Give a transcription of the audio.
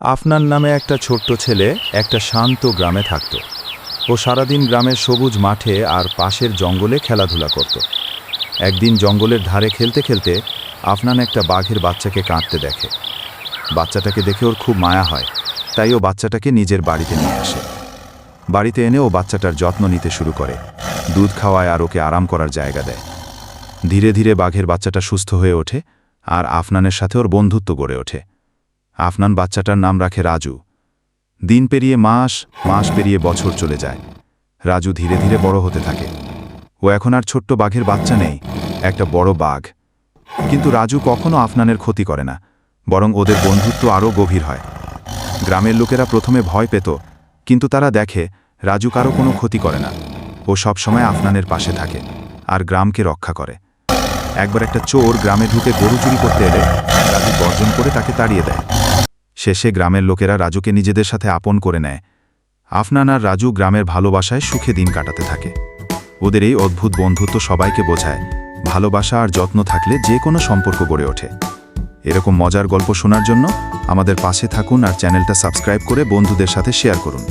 আফনান নামে একটা ছোট্ট ছেলে একটা শান্ত গ্রামে থাকত। ও সারাদিন গ্রামের সবুজ মাঠে আর পাশের জঙ্গলে খেলাধুলা করত। একদিন জঙ্গলের ধারে খেলতে খেলতে আফনান একটা বাঘের বাচ্চাকে কাঁদতে দেখে। বাচ্চাটাকে দেখে ওর খুব মায়া হয়, তাই ও বাচ্চাটাকে নিজের বাড়িতে নিয়ে আসে। বাড়িতে এনে ও বাচ্চাটার যত্ন নিতে শুরু করে, দুধ খাওয়ায় আর ওকে আরাম করার জায়গা দেয়। ধীরে ধীরে বাঘের বাচ্চাটা সুস্থ হয়ে ওঠে আর আফনানের সাথে ওর বন্ধুত্ব গড়ে ওঠে। আফনান বাচ্চাটার নাম রাখে রাজু। দিন পেরিয়ে মাস, মাস পেরিয়ে বছর চলে যায়। রাজু ধীরে ধীরে বড় হতে থাকে। ও এখন আর ছোট্ট বাঘের বাচ্চা নেই, একটা বড় বাঘ। কিন্তু রাজু কখনো আফনানের ক্ষতি করে না, বরং ওদের বন্ধুত্ব আরও গভীর হয়। গ্রামের লোকেরা প্রথমে ভয় পেত, কিন্তু তারা দেখে রাজু কারো কোনো ক্ষতি করে না। ও সবসময় আফনানের পাশে থাকে আর গ্রামকে রক্ষা করে। একবার একটা চোর গ্রামে ঢুকে গরু চুরি করতে এলে রাজু গর্জন করে তাকে তাড়িয়ে দেয়। শেষে গ্রামের লোকেরা রাজুকে নিজেদের সাথে আপন করে নেয়। আফনান আর রাজু গ্রামের ভালোবাসায় সুখে দিন কাটাতে থাকে। ওদের এই অদ্ভুত বন্ধুত্ব সবাইকে বোঝায়, ভালোবাসা আর যত্ন থাকলে যে কোনো সম্পর্ক গড়ে ওঠে। এরকম মজার গল্প শোনার জন্য আমাদের পাশে থাকুন আর চ্যানেলটা সাবস্ক্রাইব করে বন্ধুদের সাথে শেয়ার করুন।